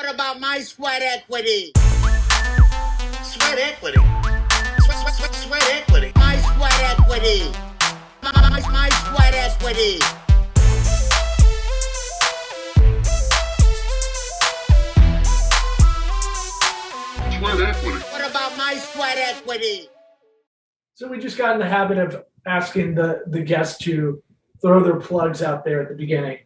What about my sweat equity? Sweat equity. Sweat equity. My sweat equity. My sweat equity. Sweat equity. What about my sweat equity? So we just got in the habit of asking the guests to throw their plugs out there at the beginning.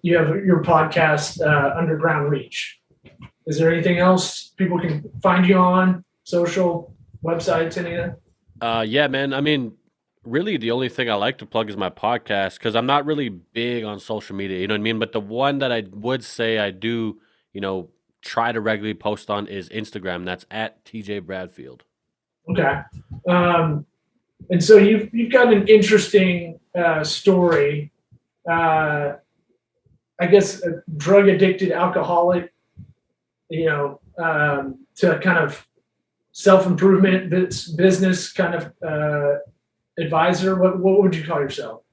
You have your podcast, Underground Reach. Is there anything else people can find you on, social, websites, anything? Yeah, man. I mean, really the only thing I like to plug is my podcast because I'm not really big on social media, you know what I mean? But the one that I would say I do, try to regularly post on is Instagram. That's at TJ Bradfield. Okay. And so you've got an interesting story. I guess a drug addicted alcoholic, to kind of self-improvement business kind of advisor. What would you call yourself?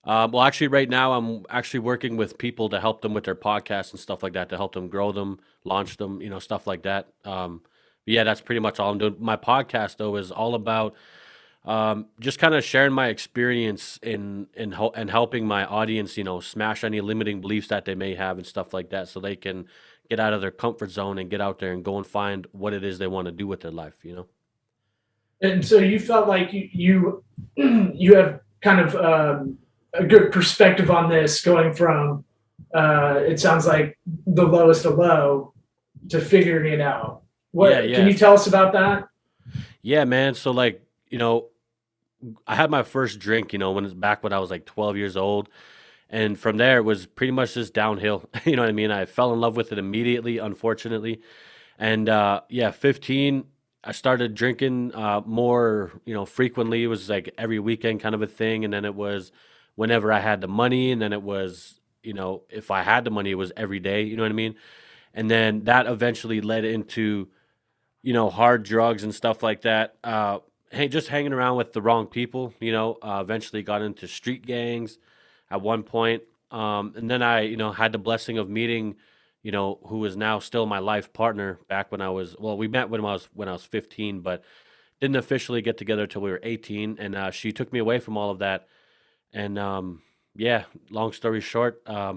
Well, actually, right now I'm actually working with people to help them with their podcasts and stuff like that, to help them grow them, launch them, stuff like that. Yeah, that's pretty much all I'm doing. My podcast, though, is all about just kind of sharing my experience in helping my audience, smash any limiting beliefs that they may have and stuff like that, so they can get out of their comfort zone and get out there and go and find what it is they want to do with their life, And so you felt like you have kind of a good perspective on this, going from it sounds like the lowest of low to figuring it out. Yeah. Can you tell us about that? Yeah, man. So I had my first drink, when I was like 12 years old. And from there, it was pretty much just downhill. You know what I mean? I fell in love with it immediately, unfortunately. And 15, I started drinking more, frequently. It was like every weekend kind of a thing. And then it was whenever I had the money. And then it was, if I had the money, it was every day. You know what I mean? And then that eventually led into, hard drugs and stuff like that. Just hanging around with the wrong people, eventually got into street gangs at one point. And then I, had the blessing of meeting, who is now still my life partner back when we met when I was 15, but didn't officially get together till we were 18. And she took me away from all of that. And long story short, I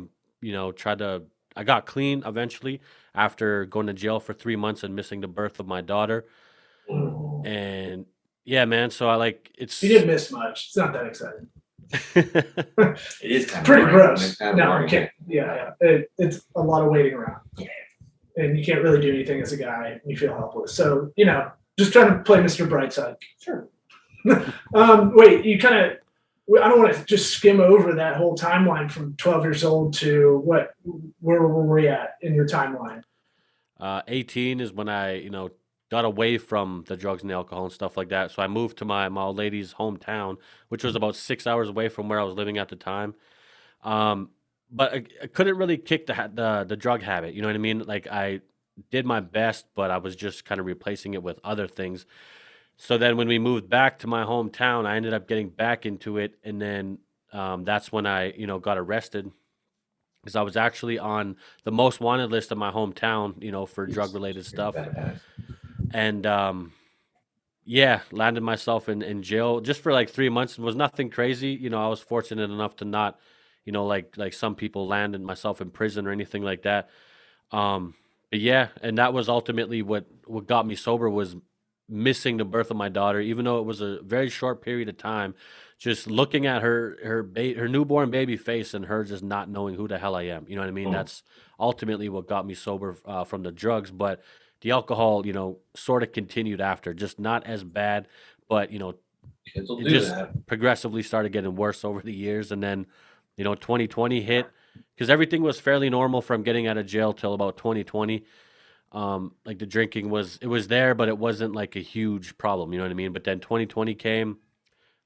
got clean eventually after going to jail for 3 months and missing the birth of my daughter. And yeah, man. So You didn't miss much. It's not that exciting. It is kind of Pretty boring. gross. It's kind of No, boring. you can't. Yeah. It's a lot of waiting around. Yeah. And you can't really do anything as a guy, and you feel helpless. So, just trying to play Mr. Brightside. Sure. Wait, I don't want to just skim over that whole timeline from 12 years old to where were we at in your timeline? 18 is when I, got away from the drugs and the alcohol and stuff like that. So I moved to my old lady's hometown, which was about 6 hours away from where I was living at the time. But I couldn't really kick the drug habit. You know what I mean? Like, I did my best, but I was just kind of replacing it with other things. So then when we moved back to my hometown, I ended up getting back into it. And then that's when I, got arrested, because I was actually on the most wanted list of my hometown, for drug related stuff. And landed myself in jail just for like 3 months. It was nothing crazy. I was fortunate enough to not, like some people landed myself in prison or anything like that. But yeah, and that was ultimately what got me sober, was missing the birth of my daughter, even though it was a very short period of time. Just looking at her newborn baby face and her just not knowing who the hell I am. You know what I mean? That's ultimately what got me sober from the drugs. But the alcohol, sort of continued after, just not as bad, but, it just progressively started getting worse over the years. And then, 2020 hit, because everything was fairly normal from getting out of jail till about 2020. Like, the drinking was there, but it wasn't like a huge problem. You know what I mean? But then 2020 came.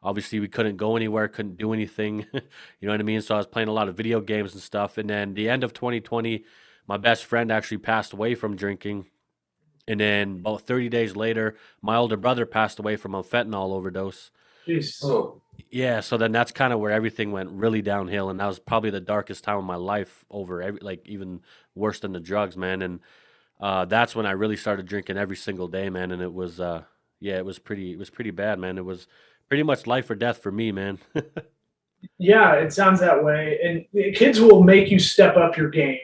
Obviously, we couldn't go anywhere, couldn't do anything. You know what I mean? So I was playing a lot of video games and stuff. And then the end of 2020, my best friend actually passed away from drinking. And then about 30 days later, my older brother passed away from a fentanyl overdose. Jeez. Oh, Yeah, so then that's kind of where everything went really downhill, and that was probably the darkest time of my life. Like even worse than the drugs, man. And that's when I really started drinking every single day, man. And it was, yeah, it was pretty bad, man. It was pretty much life or death for me, man. Yeah, it sounds that way. And kids will make you step up your game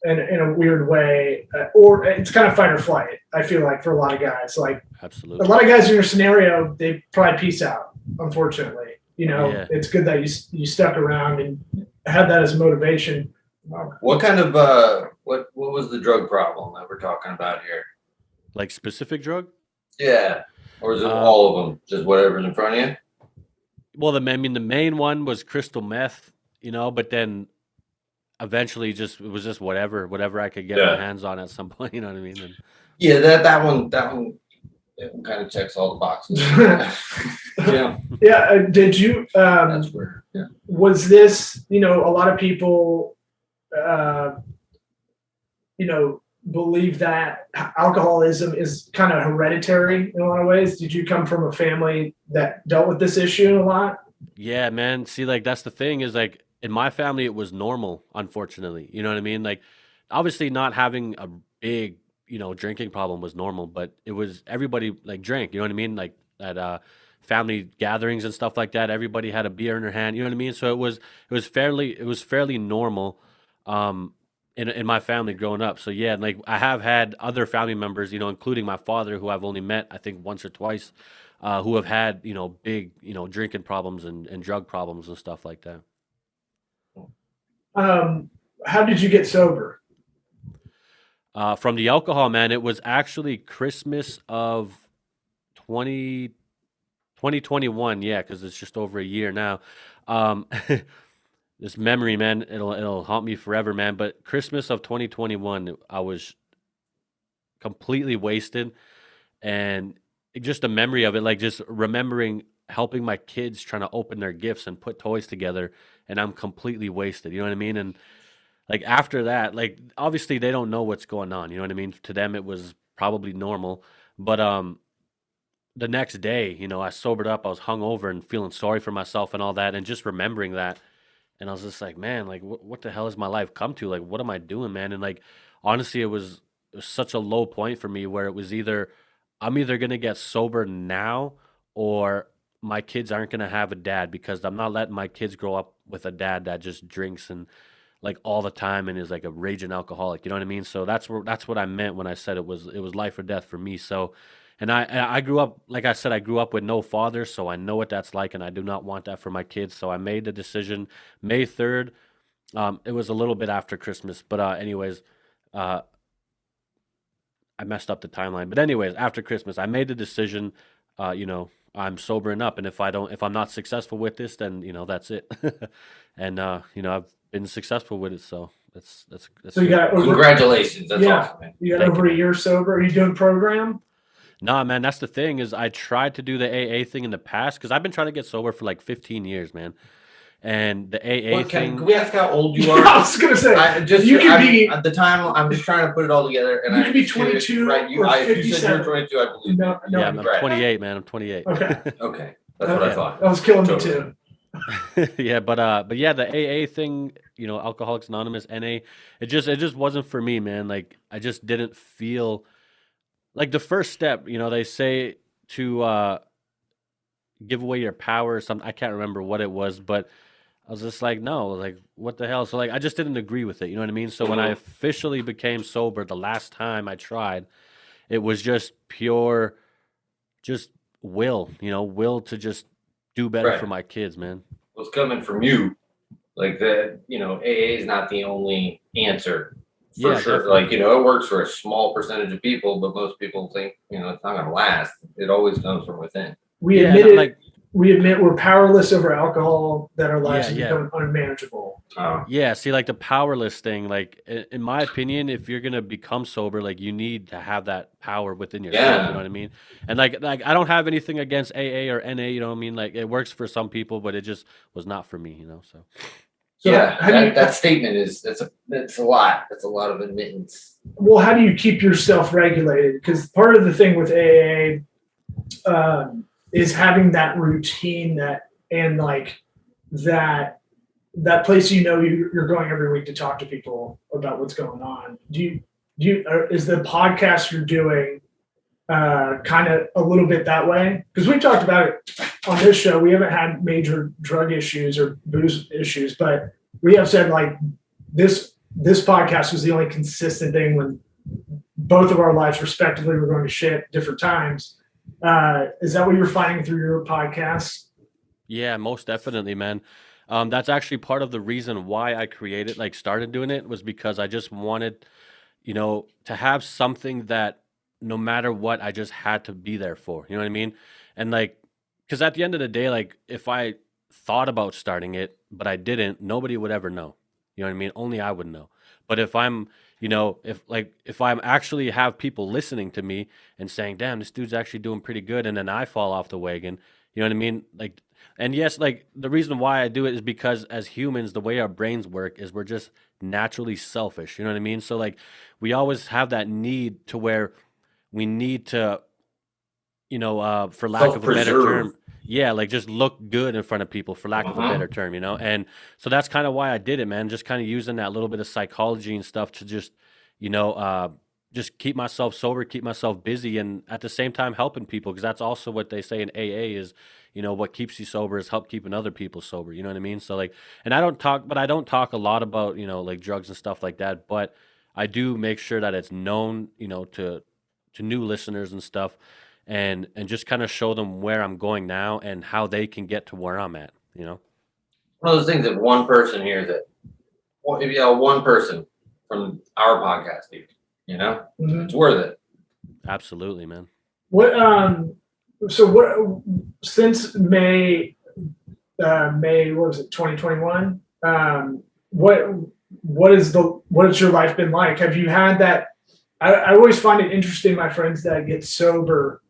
in a weird way, or it's kind of fight or flight. I feel like for a lot of guys, like a Absolutely. lot of guys in your scenario, they probably peace out. Unfortunately, Yeah. it's good that you stuck around and had that as a motivation. what kind of what was the drug problem that we're talking about here? Like specific drug? Yeah, or is it Uh, all of them? Just whatever's in front of you? Well, I mean, the main one was crystal meth, but then eventually it was just whatever I could get my Yeah. hands on at some point. You know what I mean? And Yeah, that one kind of checks all the boxes. Yeah, Yeah. Did you? that's where. Yeah. Was this? A lot of people, believe that alcoholism is kind of hereditary in a lot of ways. Did you come from a family that dealt with this issue a lot? yeah, man. See, like that's the thing is like in my family it was normal, unfortunately. You know what I mean? Like obviously not having a big, drinking problem was normal, but it was everybody like drank, you know what I mean? Like at family gatherings and stuff like that, everybody had a beer in their hand, you know what I mean? So it was fairly normal in my family growing up. So yeah, like I have had other family members, including my father who I've only met I think once or twice, who have had, big, drinking problems and drug problems and stuff like that. How did you get sober? From the alcohol, man, it was actually Christmas of 2021. Yeah, because it's just over a year now. Um, this memory, man, it'll haunt me forever, man. But Christmas of 2021, I was completely wasted, and just the memory of it, like just remembering helping my kids trying to open their gifts and put toys together, and I'm completely wasted. You know what I mean? And like after that, like obviously they don't know what's going on. You know what I mean? To them, it was probably normal, but the next day, I sobered up. I was hungover and feeling sorry for myself and all that, and just remembering that. And I was just like, man, like what the hell has my life come to? Like, what am I doing, man? And like, honestly, it was such a low point for me where it was I'm either gonna get sober now or my kids aren't gonna have a dad because I'm not letting my kids grow up with a dad that just drinks and like all the time and is like a raging alcoholic. You know what I mean? So that's what I meant when I said it was life or death for me. So, and I grew up, like I said, I grew up with no father, so I know what that's like, and I do not want that for my kids. So I made the decision May 3rd. It was a little bit after Christmas, but anyways, I messed up the timeline. But anyways, after Christmas, I made the decision. I'm sobering up, and if I'm not successful with this, then that's it. And I've been successful with it, so that's. So you got Congratulations, that's Yeah. awesome, man. you got Thank over you, a year sober. Are you doing program? Nah, man, that's the thing is I tried to do the AA thing in the past because I've been trying to get sober for like 15 years, man. And the AA thing. Can we ask how old you I are? was gonna say You can be. at the time. I'm just trying to put it all together. And You could be I'm curious, 22 right? or If you said you 57. were 22, I believe. No, no. Yeah, I'm Right. 28, man. I'm 28. Okay, Okay, that's what I Okay. thought. that was killing me Totally. too. Yeah, but yeah, the AA thing, Alcoholics Anonymous, NA, it just wasn't for me, man. Like I just didn't feel like the first step. They say to give away your power or something. I can't remember what it was, but I was just like, no, like what the hell? So like I just didn't agree with it. You know what I mean? So when I officially became sober, the last time I tried, it was just pure, just will to just do better Right. for my kids, man. What's coming from you, like AA is not the only answer for Yeah, sure. definitely. Like, it works for a small percentage of people, but most people think, it's not gonna last. It always comes from within. We Yeah, admitted like we admit we're powerless over alcohol, that our lives have Yeah. become unmanageable. Yeah, see, like the powerless thing, like in my opinion, if you're gonna become sober, like you need to have that power within yourself. Yeah. You know what I mean? And like I don't have anything against AA or NA. You know what I mean? Like it works for some people, but it just was not for me. So So Yeah, how do you, that statement that's a lot. That's a lot of admittance. well, how do you keep yourself regulated? Because part of the thing with AA, is having that routine and like that place you're going every week to talk to people about what's going on. Is the podcast you're doing kind of a little bit that way? Because we've talked about it on this show. We haven't had major drug issues or booze issues, but we have said like this podcast was the only consistent thing when both of our lives respectively were going to shit at different times. Is that what you're finding through your podcast? Yeah, most definitely, man. That's actually part of the reason why I started doing it, was because I just wanted, to have something that no matter what, I just had to be there for. You know what I mean? And like, because at the end of the day, like if I thought about starting it, but I didn't, nobody would ever know. You know what I mean? Only I would know. But if I'm, if I'm actually have people listening to me and saying, damn, this dude's actually doing pretty good, and then I fall off the wagon, you know what I mean? Like, and yes, like the reason why I do it is because as humans, the way our brains work is we're just naturally selfish. You know what I mean? So like we always have that need to where we need to, for lack of a better term, like just look good in front of people, for lack of a better term, And so that's kind of why I did it, man. Just kind of using that little bit of psychology and stuff to just, just keep myself sober, keep myself busy, and at the same time helping people, because that's also what they say in AA is, what keeps you sober is help keeping other people sober. You know what I mean? So like, and I don't talk a lot about, like drugs and stuff like that, but I do make sure that it's known, to new listeners and stuff, and just kind of show them where I'm going now and how they can get to where I'm at, One of those things that one person hears it, maybe one person from our podcast, it's worth it. Absolutely, man. Since May, what was it, 2021? What has your life been like? Have you had that? I always find it interesting, my friends that get sober,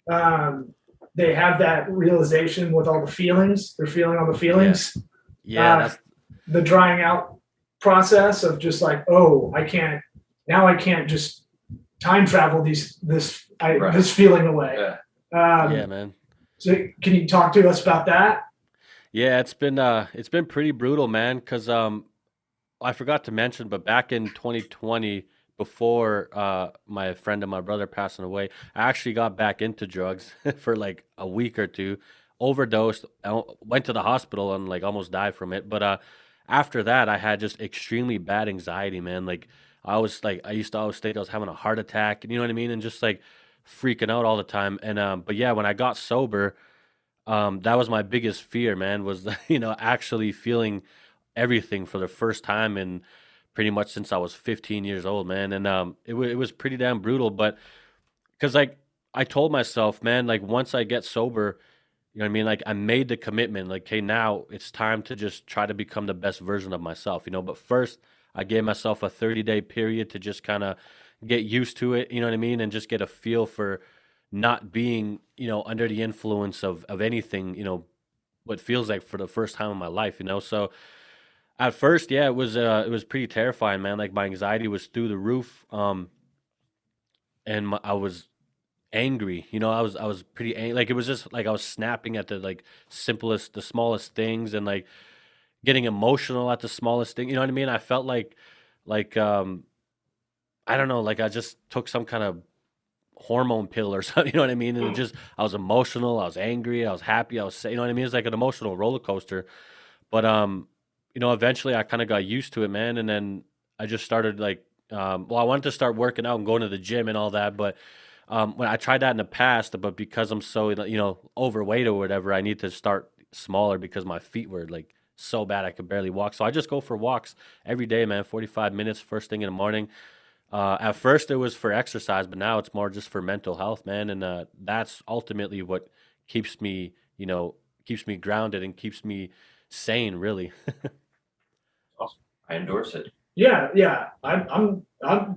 they have that realization with all the feelings. They're feeling all the feelings. Yeah. The drying out process of just like, I can't just time travel this feeling away. Yeah. Man. So can you talk to us about that? Yeah, it's been pretty brutal, man. Cause, I forgot to mention, but back in 2020, before my friend and my brother passing away, I actually got back into drugs for like a week or two, overdosed, went to the hospital and like almost died from it. But after that, I had just extremely bad anxiety, man. Like I used to always think I was having a heart attack, and you know what I mean, and just like freaking out all the time. And but yeah, when I got sober, that was my biggest fear, man. Was actually feeling everything for the first time in pretty much since I was 15 years old, man. And it was pretty damn brutal, but because like I told myself, man, like once I get sober, you know what I mean? Like I made the commitment, like, hey, now it's time to just try to become the best version of myself, but first I gave myself a 30-day period to just kind of get used to it, you know what I mean? And just get a feel for not being, under the influence of anything, what feels like for the first time in my life, So at first, yeah, it was pretty terrifying, man. Like my anxiety was through the roof, and I was angry. I was pretty angry. Like it was just like I was snapping at the like the smallest things, and like getting emotional at the smallest thing. You know what I mean? I felt like I don't know, like I just took some kind of hormone pill or something. You know what I mean? And I was emotional. I was angry. I was happy. I was, you know what I mean? It's like an emotional roller coaster. But eventually I kind of got used to it, man. And then I just started like, I wanted to start working out and going to the gym and all that. But when I tried that in the past, but because I'm so, overweight or whatever, I need to start smaller because my feet were like so bad I could barely walk. So I just go for walks every day, man, 45 minutes first thing in the morning. At first it was for exercise, but now it's more just for mental health, man. And that's ultimately what keeps me grounded and keeps me sane, really. Awesome. I endorse it. Yeah. I'm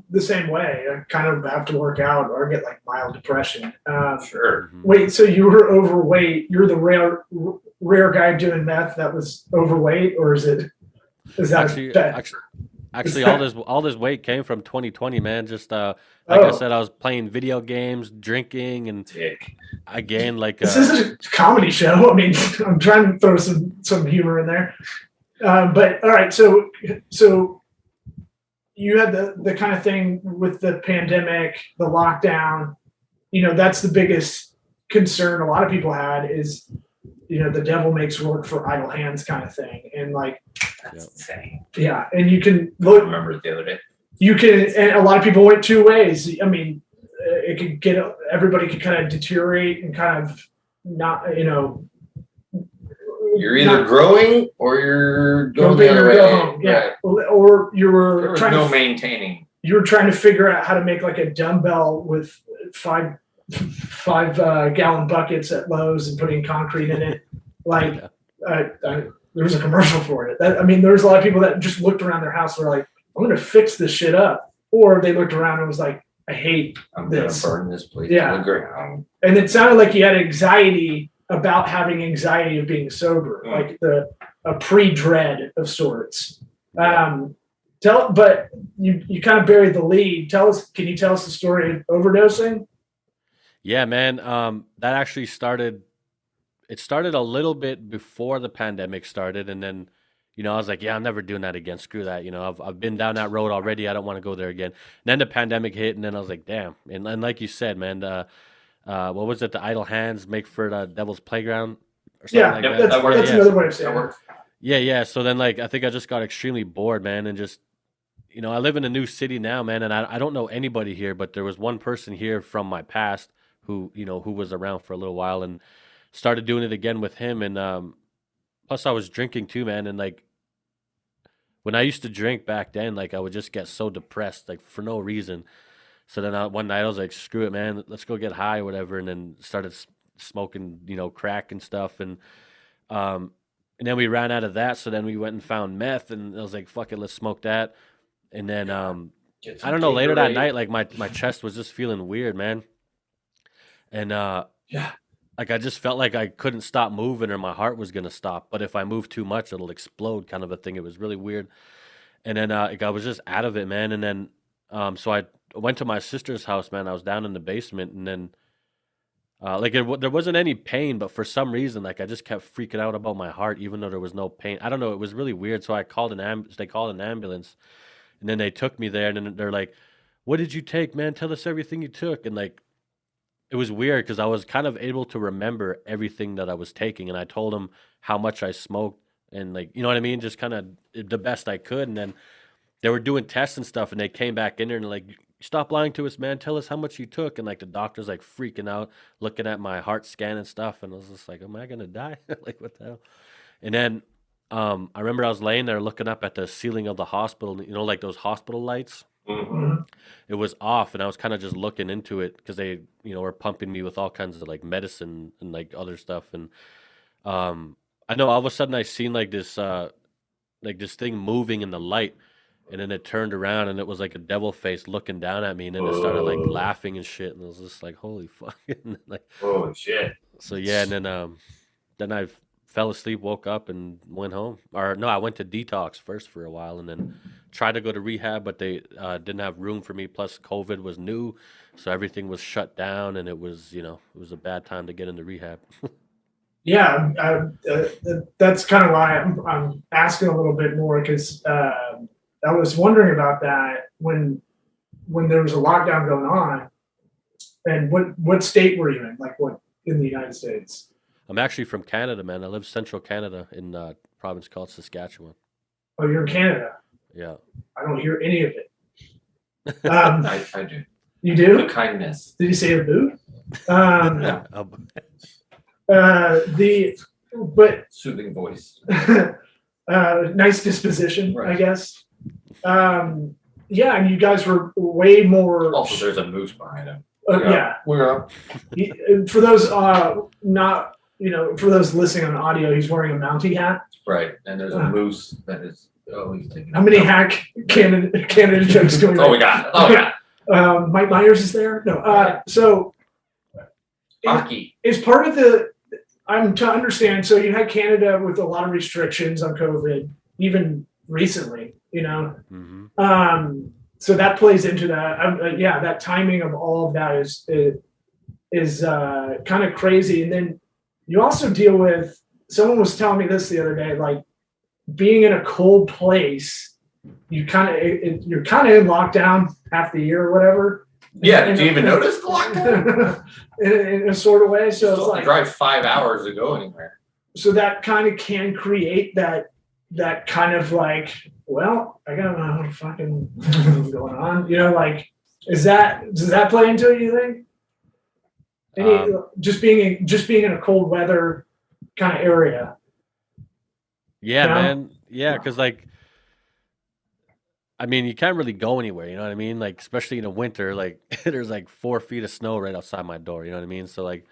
the same way. I kind of have to work out or get like mild depression. Sure. Wait, so you were overweight? You're the rare guy doing meth that was overweight, or is that Actually, Actually, all this weight came from 2020, man. Just like I said, I was playing video games, drinking, and I gained like. This isn't a comedy show. I mean, I'm trying to throw some humor in there. But all right, so you had the kind of thing with the pandemic, the lockdown. That's the biggest concern a lot of people had is, the devil makes work for idle hands kind of thing. And like, That's insane. yeah. And you can I look, remember it the other day. and a lot of people went two ways. I mean, it could everybody could kind of deteriorate and kind of not, You're either growing or you're going the other way. Yeah. Right. Or you were trying to maintaining. You were trying to figure out how to make like a dumbbell with five gallon buckets at Lowe's and putting concrete in it. Like there was a commercial for it. There's a lot of people that just looked around their house and were like, I'm going to fix this shit up. Or they looked around and was like, I hate I'm this. going to burn this place to the ground. And it sounded like you had anxiety about having anxiety of being sober, like a pre-dread of sorts. But you kind of buried the lead. Can you tell us the story of overdosing? Yeah, man. That actually started. It started a little bit before the pandemic started, and then, I was like, yeah, I'm never doing that again. Screw that. I've been down that road already. I don't want to go there again. And then the pandemic hit, and then I was like, damn. And like you said, man, what was it? The idle hands make for the devil's playground, or something like that. That's another way of saying it. Yeah. So then, like, I think I just got extremely bored, man, and just. I live in a new city now, man, and I don't know anybody here, but there was one person here from my past who was around for a little while and started doing it again with him. And plus I was drinking too, man. And like when I used to drink back then, like I would just get so depressed, like for no reason. So then one night I was like, screw it, man, let's go get high or whatever. And then started smoking, crack and stuff. And then we ran out of that. So then we went and found meth, and I was like, fuck it, let's smoke that. And then I don't know, later that night, like my chest was just feeling weird, man. And like I just felt like I couldn't stop moving, or my heart was gonna stop. But if I move too much, it'll explode, kind of a thing. It was really weird. And then like I was just out of it, man. And then so I went to my sister's house, man. I was down in the basement, and then there wasn't any pain, but for some reason, like I just kept freaking out about my heart, even though there was no pain. I don't know. It was really weird. So I called They called an ambulance. And then they took me there, and then they're like, what did you take, man? Tell us everything you took. And like, it was weird because I was kind of able to remember everything that I was taking. And I told them how much I smoked and like, you know what I mean? Just kind of the best I could. And then they were doing tests and stuff, and they came back in there and like, stop lying to us, man. Tell us how much you took. And like the doctor's like freaking out, looking at my heart scan and stuff. And I was just like, am I going to die? Like, what the hell? And then I remember I was laying there looking up at the ceiling of the hospital, like those hospital lights. Mm-hmm. It was off, and I was kind of just looking into it because they, were pumping me with all kinds of like medicine and like other stuff. And I know all of a sudden I seen like this thing moving in the light, and then it turned around and it was like a devil face looking down at me, and then it started like laughing and shit, and I was just like, holy fuck. Like, holy shit. So yeah, and then I fell asleep, woke up, and went home. Or no, I went to detox first for a while, and then tried to go to rehab, but they didn't have room for me. Plus, COVID was new, so everything was shut down, and it was a bad time to get into rehab. Yeah, that's kind of why I'm asking a little bit more, because I was wondering about that when there was a lockdown going on. And what state were you in? Like what in the United States? I'm actually from Canada, man. I live central Canada in a province called Saskatchewan. Oh, you're in Canada? Yeah. I don't hear any of it. I do. You do? The kindness. Did you say a boo? Soothing voice. Nice disposition, right. I guess. Yeah, and you guys were way more. Also, there's a moose behind him. Yeah. We're up. For those for those listening on audio, he's wearing a Mountie hat. Right, and there's a moose that is. Oh, he's taking. How many hack Canada jokes going on? We got. Mike Myers is there. No. So. Hockey is part of the. I'm to understand. So you had Canada with a lot of restrictions on COVID, even recently, you know. Mm-hmm. So that plays into that. Yeah, that timing of all of that is kind of crazy. And then you also deal with, someone was telling me this the other day, like being in a cold place, you're kind of in lockdown half the year or whatever. Yeah, did you even notice the lockdown? in a sort of way. So it's Still have like to drive 5 hours to go anywhere. so that kind of can create that kind of like, well, I got a fucking going on, you know, like, does that play into it, you think? Just being in a cold weather kind of area. Yeah, You know? man. Yeah, because like, I mean, you can't really go anywhere. You know what I mean? Like, especially in the winter, like there's like 4 feet of snow right outside my door. You know what I mean? So like,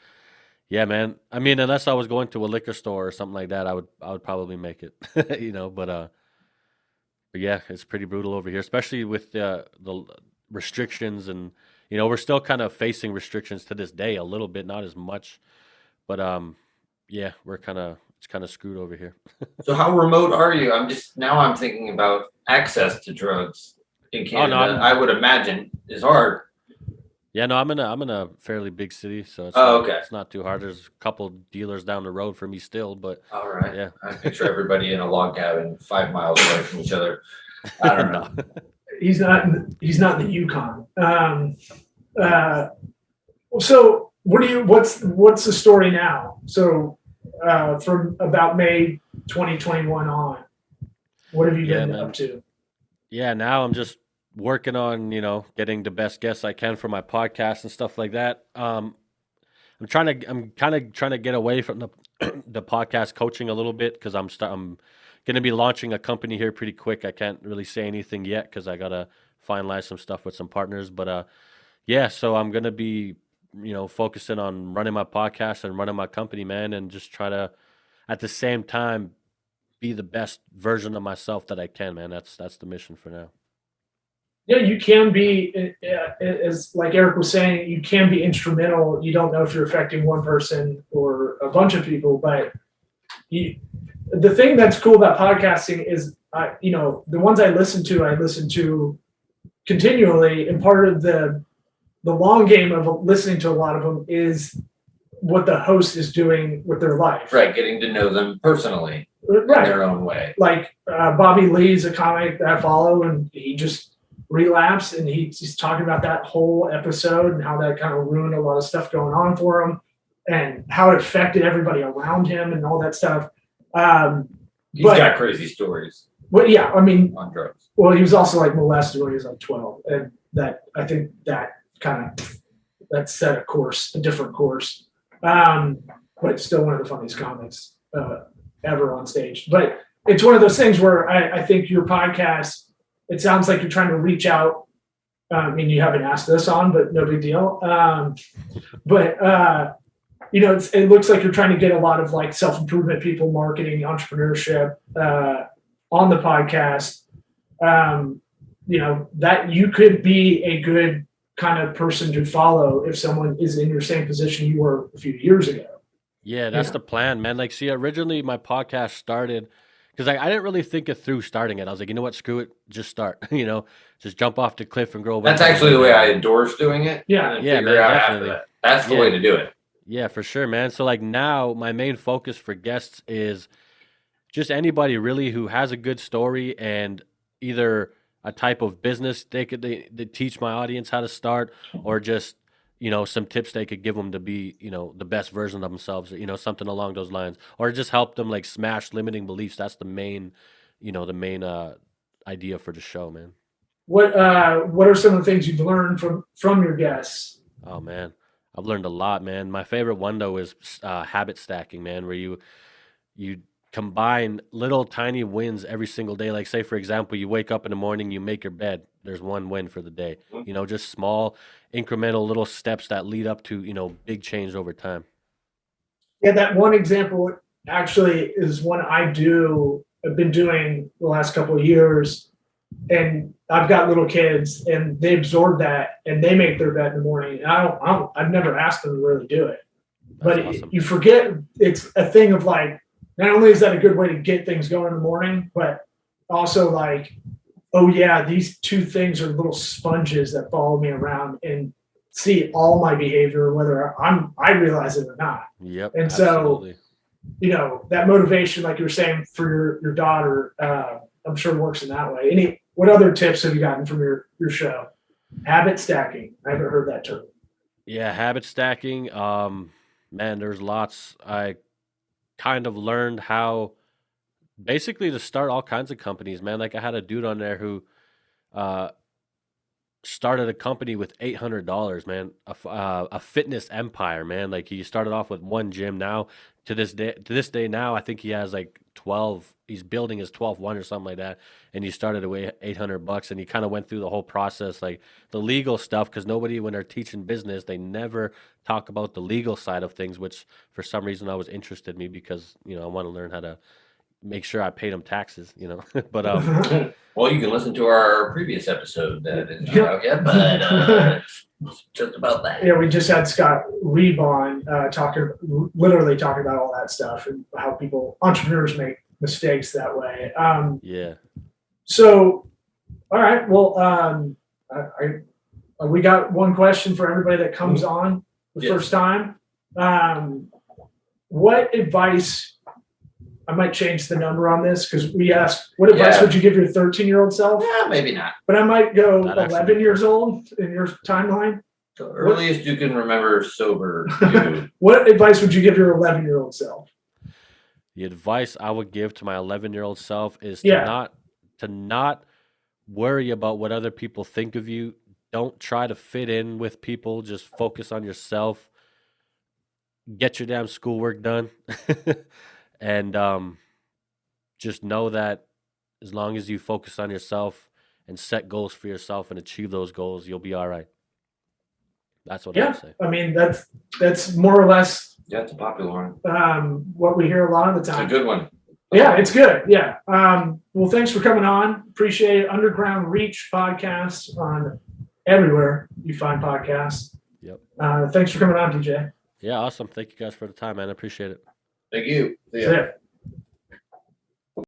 yeah, man. I mean, unless I was going to a liquor store or something like that, I would probably make it. You know, but yeah, it's pretty brutal over here, especially with the restrictions, and you know, we're still kind of facing restrictions to this day a little bit, not as much, but yeah, it's kind of screwed over here. So how remote are you? I'm thinking about access to drugs in Canada. I would imagine is hard. Yeah, no, I'm in a fairly big city, so okay. It's not too hard. There's a couple dealers down the road for me still, but All right. yeah. I picture everybody in a log cabin 5 miles away from each other. I don't know. He's not in the Yukon. So what's the story now? So from about May 2021 on, what have you been up to? Yeah, now I'm just working on, you know, getting the best guests I can for my podcast and stuff like that. I'm kind of trying to get away from the podcast coaching a little bit, because I'm going to be launching a company here pretty quick. I can't really say anything yet because I got to finalize some stuff with some partners. But yeah, so I'm going to be, you know, focusing on running my podcast and running my company, man, and just try to, at the same time, be the best version of myself that I can, man. That's the mission for now. Yeah, you can be, as like Eric was saying, you can be instrumental. You don't know if you're affecting one person or a bunch of people, but the thing that's cool about podcasting is, you know, the ones I listen to continually, and part of the long game of listening to a lot of them is what the host is doing with their life. Right, getting to know them personally in their own way. Like Bobby Lee's a comic that I follow, and he just relapsed, and he's talking about that whole episode and how that kind of ruined a lot of stuff going on for him and how it affected everybody around him and all that stuff. He's got crazy stories. Well, yeah, I mean, on drugs. Well, he was also like molested when he was like 12, and I think that set a different course. But it's still one of the funniest comics ever on stage. But it's one of those things where I think your podcast, it sounds like you're trying to reach out. I mean, you haven't asked this on, but no big deal. You know, it looks like you're trying to get a lot of like self-improvement people, marketing, entrepreneurship on the podcast. You know, that you could be a good kind of person to follow if someone is in your same position you were a few years ago. Yeah, that's the plan, man. Like, see, originally my podcast started because I didn't really think it through starting it. I was like, you know what, screw it, just start. You know, just jump off the cliff and grow. That's actually the way I endorse doing it. Yeah, and figure out after that. That's the way to do it. Yeah, for sure, man. So like now my main focus for guests is just anybody really who has a good story and either a type of business they teach my audience how to start, or just, you know, some tips they could give them to be, you know, the best version of themselves, or, you know, something along those lines, or just help them like smash limiting beliefs. That's the main, you know, idea for the show, man. What are some of the things you've learned from your guests? Oh man, I've learned a lot, man. My favorite one though is habit stacking, man, where you combine little tiny wins every single day. Like say, for example, you wake up in the morning, you make your bed. There's one win for the day. You know, just small incremental little steps that lead up to, you know, big change over time. Yeah, that one example actually is one I've been doing the last couple of years, and I've got little kids and they absorb that and they make their bed in the morning. And I've never asked them to really do it, but awesome. You forget it's a thing of like, not only is that a good way to get things going in the morning, but also like, oh yeah, these two things are little sponges that follow me around and see all my behavior, whether I realize it or not. Yep. And absolutely. so, you know, that motivation, like you were saying for your daughter, I'm sure works in that way. What other tips have you gotten from your show? Habit stacking. I haven't heard that term. Yeah, habit stacking. Man, there's lots. I kind of learned how basically to start all kinds of companies, man. Like I had a dude on there who started a company with $800, man. A fitness empire, man. Like he started off with one gym. Now to this day now, I think he has like 12. He's building his 12th one or something like that. And he started away $800, and he kind of went through the whole process, like the legal stuff, because nobody, when they're teaching business, they never talk about the legal side of things, which for some reason I was interested in me because I want to learn how to make sure I paid them taxes, But well, you can listen to our previous episode that is not out yet, but just about that. Yeah, we just had Scott Reeb on literally talking about all that stuff and how entrepreneurs make mistakes that way. Yeah. So, all right. Well, we got one question for everybody that comes on the first time. What advice? I might change the number on this because we asked, what advice would you give your 13-year-old self? Yeah, maybe not. But I might go Not 11 actually. years old in your timeline. The earliest you can remember sober. You. What advice would you give your 11-year-old self? The advice I would give to my 11-year-old self is to not worry about what other people think of you. Don't try to fit in with people. Just focus on yourself. Get your damn schoolwork done. And just know that as long as you focus on yourself and set goals for yourself and achieve those goals, you'll be all right. That's what I would say. I mean, that's more or less It's a popular one. what we hear a lot of the It's a time. good one. Yeah, it's good. Yeah. Well, thanks for coming on. Appreciate it. Underground Reach podcast on everywhere you find podcasts. Yep. Thanks for coming on, DJ. Yeah, awesome. Thank you guys for the time, man. I appreciate it. Thank you. See ya. See ya.